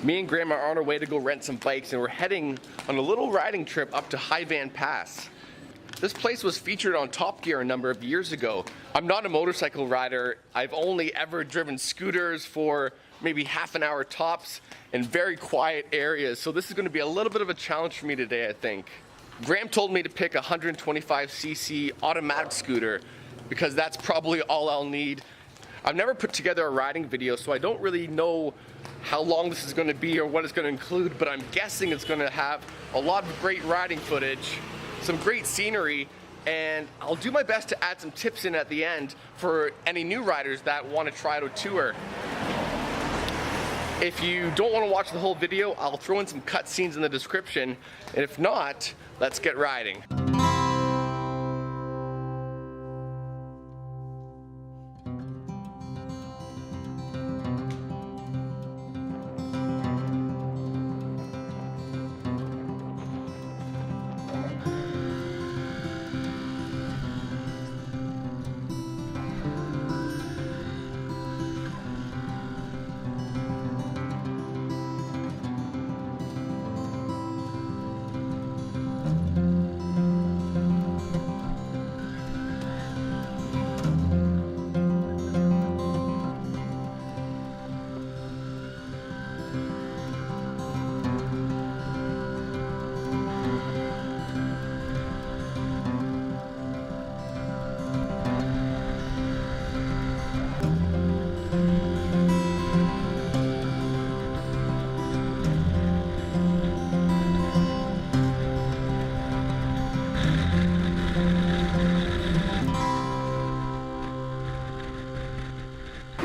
Me and Grandma are on our way to go rent some bikes, and we're heading on a little riding trip up to Hoi An Pass. This place was featured on Top Gear a number of years ago. I'm not a motorcycle rider. I've only ever driven scooters for maybe half an hour tops in very quiet areas, so this is going to be a little bit of a challenge for me today, I think. Graham told me to pick a 125cc automatic scooter because that's probably all I'll need. I've never put together a riding video, so I don't really know how long this is going to be or what it's going to include, but I'm guessing it's going to have a lot of great riding footage, some great scenery, and I'll do my best to add some tips in at the end for any new riders that want to try out a tour. If you don't want to watch the whole video, I'll throw in some cutscenes in the description, and if not, let's get riding.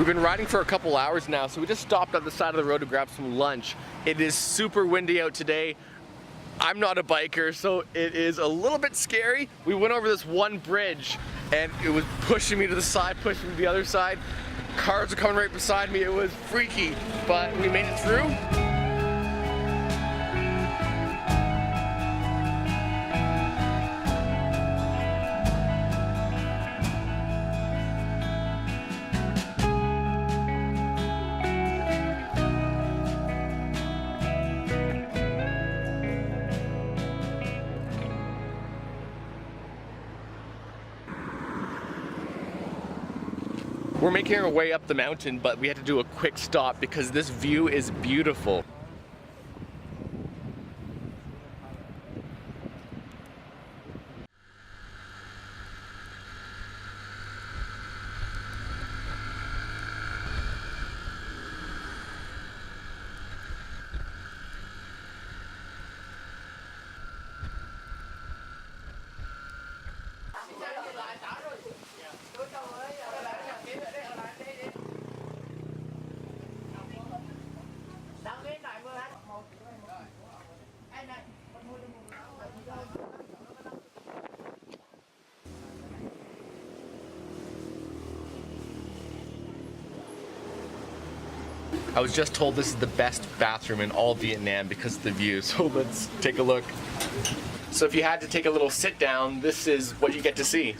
We've been riding for a couple hours now, so we just stopped on the side of the road to grab some lunch. It is super windy out today. I'm not a biker, so it is a little bit scary. We went over this one bridge and it was pushing me to the side, pushing me to the other side. Cars are coming right beside me. It was freaky, but we made it through. We're making our way up the mountain, but we had to do a quick stop because this view is beautiful. I was just told this is the best bathroom in all Vietnam because of the view, so let's take a look. So if you had to take a little sit down, this is what you get to see.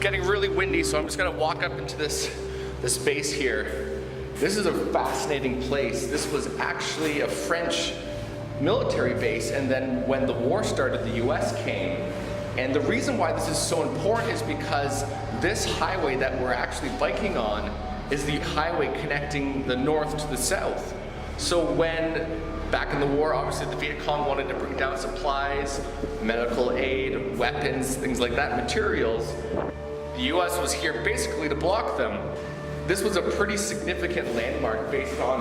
getting really windy, so I'm just gonna walk up into this base here. This is a fascinating place. This was actually a French military base, and then when the war started, the US came. And the reason why this is so important is because this highway that we're actually biking on is the highway connecting the north to the south. So when, back in the war, obviously the Viet Cong wanted to bring down supplies, medical aid, weapons, things like that, materials, the US was here basically to block them. This was a pretty significant landmark based on,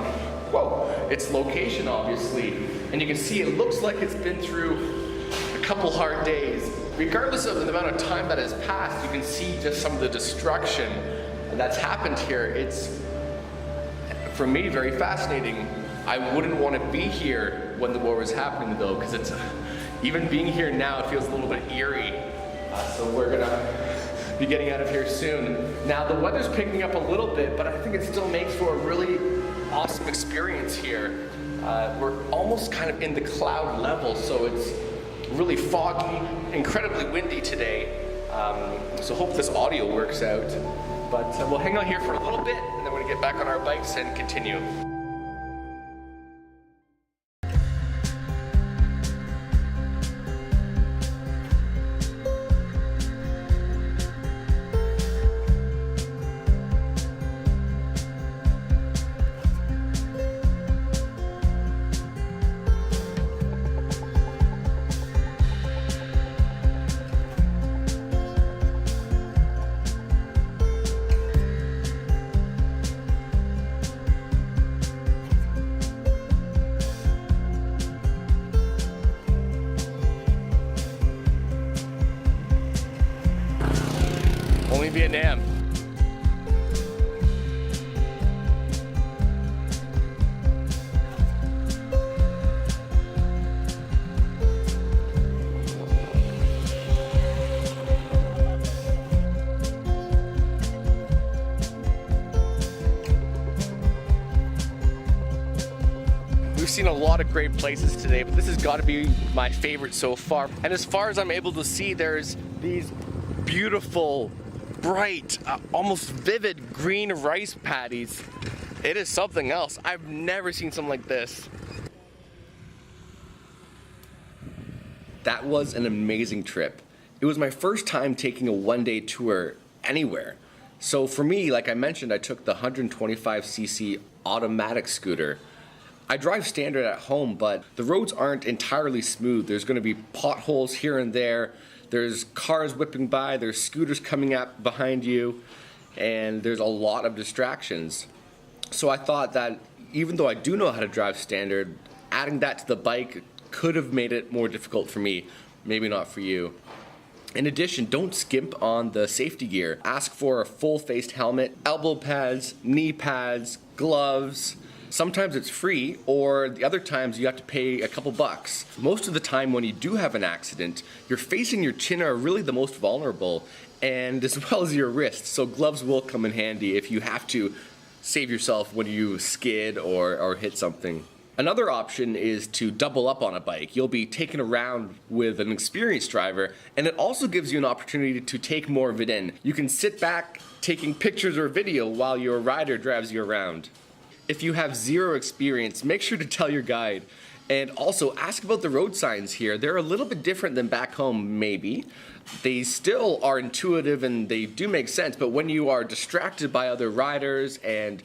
whoa, its location obviously. And you can see it looks like it's been through a couple hard days. Regardless of the amount of time that has passed, you can see just some of the destruction that's happened here. It's, for me, very fascinating. I wouldn't want to be here when the war was happening though, because it's, even being here now, it feels a little bit eerie. So we're gonna be getting out of here soon. Now the weather's picking up a little bit, but I think it still makes for a really awesome experience here. We're almost kind of in the cloud level, so it's really foggy, incredibly windy today. So hope this audio works out. But we'll hang out here for a little bit, and then we're gonna get back on our bikes and continue. Only Vietnam. We've seen a lot of great places today, but this has got to be my favorite so far. And as far as I'm able to see, there's these beautiful, bright, almost vivid green rice paddies. It is something else. I've never seen something like this. That was an amazing trip. It was my first time taking a one-day tour anywhere. So for me, like I mentioned, I took the 125cc automatic scooter. I drive standard at home, but the roads aren't entirely smooth. There's going to be potholes here and there. There's cars whipping by, there's scooters coming up behind you, and there's a lot of distractions. So I thought that even though I do know how to drive standard, adding that to the bike could have made it more difficult for me, maybe not for you. In addition, don't skimp on the safety gear. Ask for a full-faced helmet, elbow pads, knee pads, gloves. Sometimes it's free, or the other times you have to pay a couple bucks. Most of the time when you do have an accident, your face and your chin are really the most vulnerable, and as well as your wrist, so gloves will come in handy if you have to save yourself when you skid or hit something. Another option is to double up on a bike. You'll be taken around with an experienced driver, and it also gives you an opportunity to take more of it in. You can sit back taking pictures or video while your rider drives you around. If you have zero experience, make sure to tell your guide. And also ask about the road signs here. They're a little bit different than back home, maybe. They still are intuitive and they do make sense, but when you are distracted by other riders and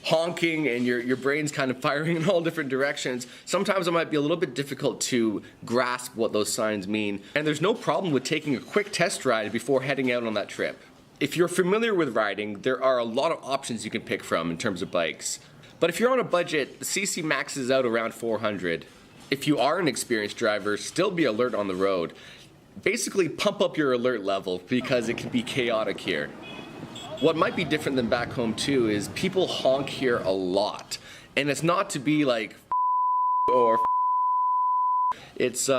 honking and your brain's kind of firing in all different directions, sometimes it might be a little bit difficult to grasp what those signs mean. And there's no problem with taking a quick test ride before heading out on that trip. If you're familiar with riding, there are a lot of options you can pick from in terms of bikes. But if you're on a budget, the CC maxes out around 400. If you are an experienced driver, still be alert on the road. Basically pump up your alert level because it can be chaotic here. What might be different than back home too is people honk here a lot. And it's not to be like or it's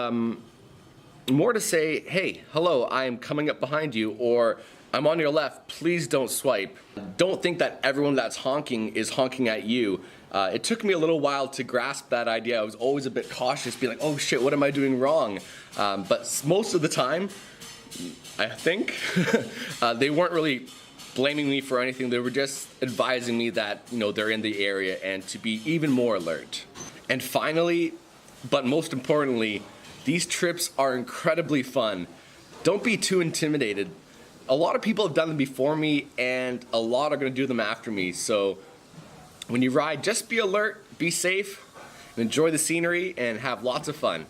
more to say, hey, hello, I am coming up behind you, or I'm on your left, please don't swipe. Don't think that everyone that's honking is honking at you. It took me a little while to grasp that idea. I was always a bit cautious, being like, oh shit, what am I doing wrong? But most of the time, I think. They weren't really blaming me for anything. They were just advising me that, you know, they're in the area and to be even more alert. And finally, but most importantly, these trips are incredibly fun. Don't be too intimidated. A lot of people have done them before me, and a lot are going to do them after me. So when you ride, just be alert, be safe, enjoy the scenery, and have lots of fun.